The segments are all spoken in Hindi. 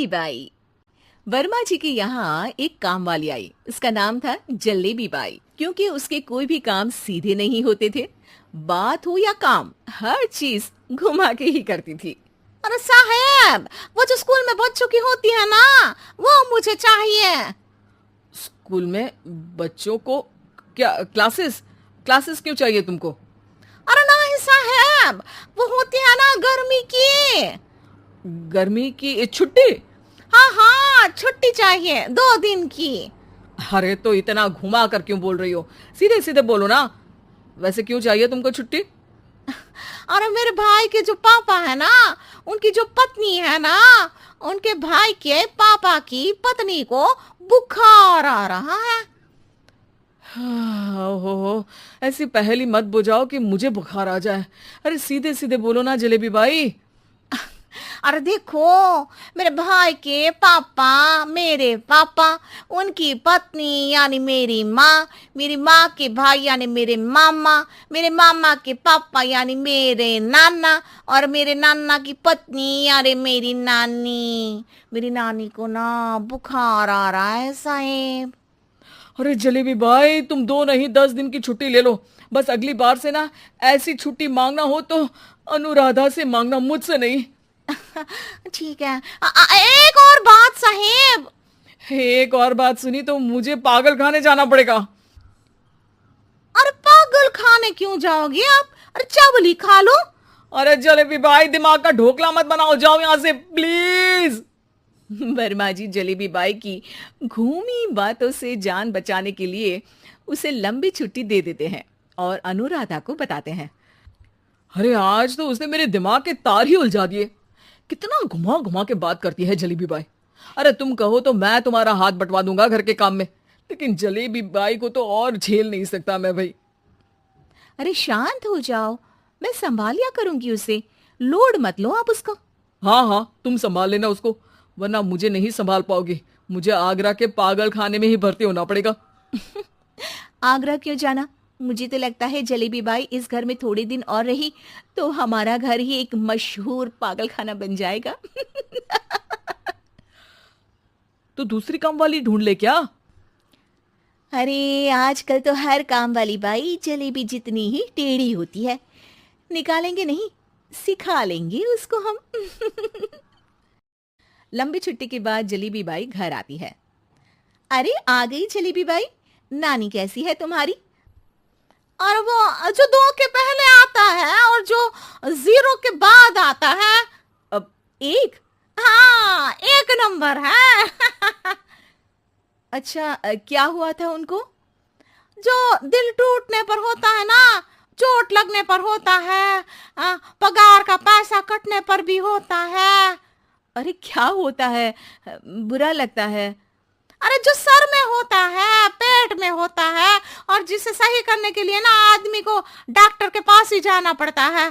बाई। वर्मा जी के यहाँ एक काम वाली आई। उसका नाम था जलेबी बाई, क्योंकि उसके कोई भी काम सीधे नहीं होते थे। बात हो या काम, हर चीज घुमा के ही करती थी। अरे साहब, वो जो स्कूल में बच्चों की होती है ना, वो मुझे चाहिए। स्कूल में बच्चों को क्या क्लासेस क्लासेस क्यों चाहिए तुमको? अरे नहीं साहब, वो होती है ना गर्मी की। गर्मी की छुट्टी? हाँ हाँ, छुट्टी चाहिए 2 दिन की। अरे तो इतना घुमा कर क्यों बोल रही हो? सीधे सीधे बोलो ना। वैसे क्यों चाहिए तुमको छुट्टी? अरे मेरे भाई के जो पापा है ना, उनकी जो पत्नी है ना, उनके भाई के पापा की पत्नी को बुखार आ रहा है। हो ऐसी पहेली मत बुझाओ कि मुझे बुखार आ जाए। अरे सीधे सीधे बोलो ना जलेबी बाई। अरे देखो, मेरे भाई के पापा, मेरे पापा, उनकी पत्नी यानी मेरी माँ के भाई यानी मेरे मामा के पापा यानी मेरे नाना, और मेरे नाना की पत्नी यानी मेरी नानी को ना बुखार आ रहा है साहेब। अरे जलेबी भाई, तुम 2 नहीं 10 दिन की छुट्टी ले लो। बस अगली बार से ना ऐसी छुट्टी मांगना हो तो अनुराधा से मांगना, मुझसे नहीं। ठीक है। एक और बात साहेब। एक और बात सुनी तो मुझे पागल खाने जाना पड़ेगा। अरे पागल खाने क्यों जाओगे आप? अरे चावल ही खा लो। अरे जलेबी भाई, दिमाग का ढोकला मत बनाओ, जाओ यहां से प्लीज। वर्मा जी जलेबी बाई की घूमी बातों से जान बचाने के लिए उसे लंबी छुट्टी दे देते हैं और अनुराधा को बताते हैं। अरे आज तो उसने मेरे दिमाग के तार ही उलझा दिए। कितना घुमा घुमा के बात करती है जलेबी बाई। अरे तुम कहो तो मैं तुम्हारा हाथ बंटवा दूंगा घर के काम में, लेकिन जलेबी बाई को तो और झेल नहीं सकता मैं भाई। अरे शांत हो जाओ, मैं संभालिया करूंगी उसे, लोड मत लो आप उसको। हाँ हाँ, तुम संभाल लेना उसको, वरना मुझे नहीं संभाल पाओगे। मुझे आगरा के पागल खाने में ही भर्ती होना पड़ेगा। आगरा क्यों जाना? मुझे तो लगता है जलेबी बाई इस घर में थोड़े दिन और रही तो हमारा घर ही एक मशहूर पागल खाना बन जाएगा। तो दूसरी काम वाली ढूंढ ले क्या? अरे आजकल तो हर काम वाली बाई जलेबी जितनी ही टेढ़ी होती है। निकालेंगे नहीं, सिखा लेंगे उसको हम। लंबी छुट्टी के बाद जलेबी बाई घर आती है। अरे आ गई जलेबी बाई, नानी कैसी है तुम्हारी? और वो जो 2 के पहले आता है और जो 0 के बाद आता है। अब एक? हाँ, 1 नंबर है। अच्छा, क्या हुआ था उनको? जो दिल टूटने पर होता है ना, चोट लगने पर होता है, पगार का पैसा कटने पर भी होता है। अरे क्या होता है? बुरा लगता है? अरे जो सर में होता है, पेट में होता है, और जिसे सही करने के लिए ना आदमी को डॉक्टर के पास ही जाना पड़ता है।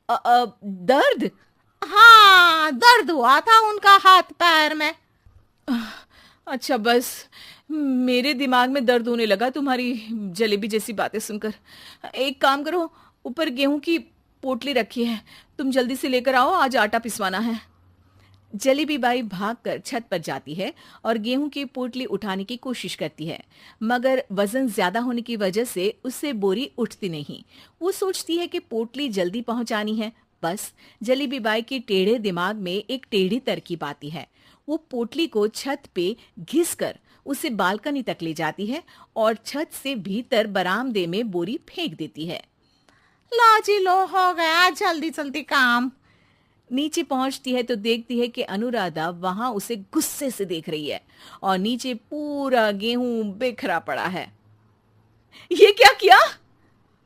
दर्द? हाँ, दर्द हुआ था उनका हाथ पैर में। अच्छा बस, मेरे दिमाग में दर्द होने लगा तुम्हारी जलेबी जैसी बातें सुनकर। एक काम करो, ऊपर गेहूं की पोटली रखी है, तुम जल्दी से लेकर आओ, आज आटा पिसवाना है। जलेबी बाई भागकर छत पर जाती है और गेहूं की पोटली उठाने की कोशिश करती है, मगर वजन ज्यादा होने की वजह से उससे बोरी उठती नहीं। वो सोचती है कि पोटली जल्दी पहुंचानी है। बस जलेबी बाई के टेढ़े दिमाग में एक टेढ़ी तरकीब आती है। वो पोटली को छत पे घिसकर उसे बालकनी तक ले जाती है और छत से भीतर बरामदे में बोरी फेंक देती है। लो जी लो, हो गया जल्दी जल्दी काम। नीचे पहुंचती है तो देखती है कि अनुराधा वहां उसे गुस्से से देख रही है और नीचे पूरा गेहूं बिखरा पड़ा है। ये क्या किया?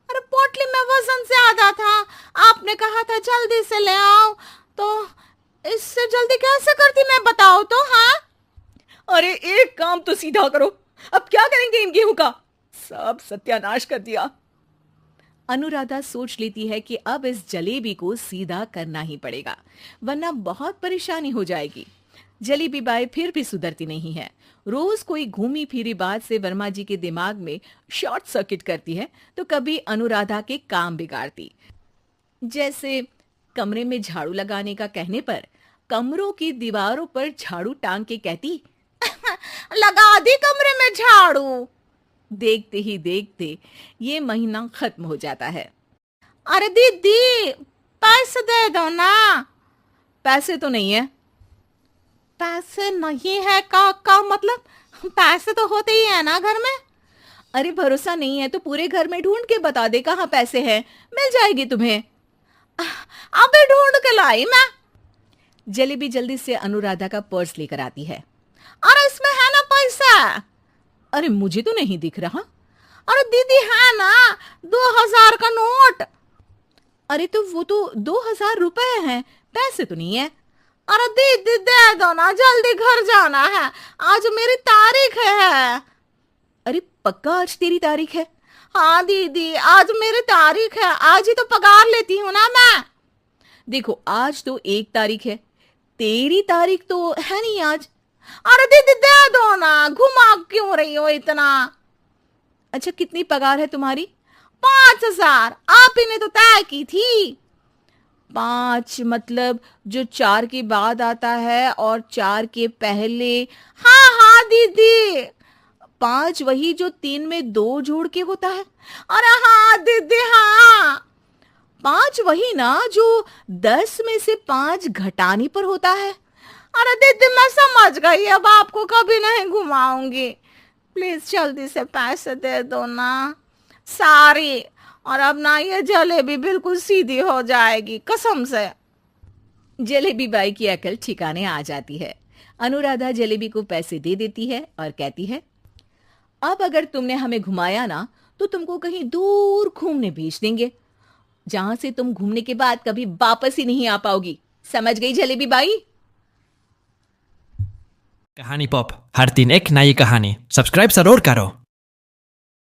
अरे पोटली में वजन ज्यादा था, आपने कहा था जल्दी से ले आओ, तो इससे जल्दी कैसे करती मैं बताओ तो। हाँ, अरे एक काम तो सीधा करो, अब क्या करेंगे इन गेहूं का? सब सत्यानाश कर दिया। अनुराधा सोच लेती है कि अब इस जलेबी को सीधा करना ही पड़ेगा, वरना बहुत परेशानी हो जाएगी। जलेबी बाई फिर भी सुधरती नहीं है। रोज कोई घूमी फिरी बात से वर्मा जी के दिमाग में शॉर्ट सर्किट करती है, तो कभी अनुराधा के काम बिगाड़ती। जैसे कमरे में झाड़ू लगाने का कहने पर कमरों की दीवारों पर झाड़ू टांग के कहती। लगा दी कमरे में झाड़ू। देखते ही देखते ये महीना खत्म हो जाता है। अरे दीदी, पैसे दे दो ना। पैसे तो नहीं है। पैसे नहीं है का मतलब? पैसे तो होते ही है ना घर में। अरे भरोसा नहीं है तो पूरे घर में ढूंढ के बता दे कहाँ पैसे हैं, मिल जाएगी तुम्हें। अबे ढूंढ के लाई मैं। जलेबी जल्दी से अनुराधा का पर्स लेकर आती है। अरे इसमें है ना पैसा? अरे मुझे तो नहीं दिख रहा। अरे दीदी है ना, 2000 का नोट। अरे तो वो तो 2000 रुपए हैं, पैसे तो नहीं है। अरे दीदी दे दो ना, जल्दी घर जाना है, आज मेरी तारीख है। अरे पक्का आज तेरी तारीख है? हाँ दीदी, आज मेरी तारीख है, आज ही तो पगार लेती हूँ ना मैं। देखो आज तो 1 तारीख है, तेरी तारीख तो है नहीं आज। अरे दीदी दे दो ना, घुमा क्यों रही हो इतना? अच्छा कितनी पगार है तुम्हारी? 5000, आप ही ने तो तय की थी। 5 मतलब जो 4 के बाद आता है और 4 के पहले। हाँ हाँ दीदी। 5 वही जो 3 में 2 जोड़ के होता है। अरे हाँ दीदी हाँ। 5 वही ना जो 10 में से 5 घटाने पर होता है। अरे दीदी मैं समझ गई, अब आपको कभी नहीं घुमाऊंगी। प्लीज जल्दी से पैसे दे दो ना सारी, और अब ना ये जलेबी बिल्कुल सीधी हो जाएगी कसम से। जलेबी बाई की अकल ठिकाने आ जाती है। अनुराधा जलेबी को पैसे दे देती है और कहती है, अब अगर तुमने हमें घुमाया ना तो तुमको कहीं दूर घूमने भेज देंगे, जहां से तुम घूमने के बाद कभी वापस ही नहीं आ पाओगी। समझ गई जलेबी बाई? कहानी पॉप हर दिन एक नई कहानी। सब्सक्राइब जरूर करो।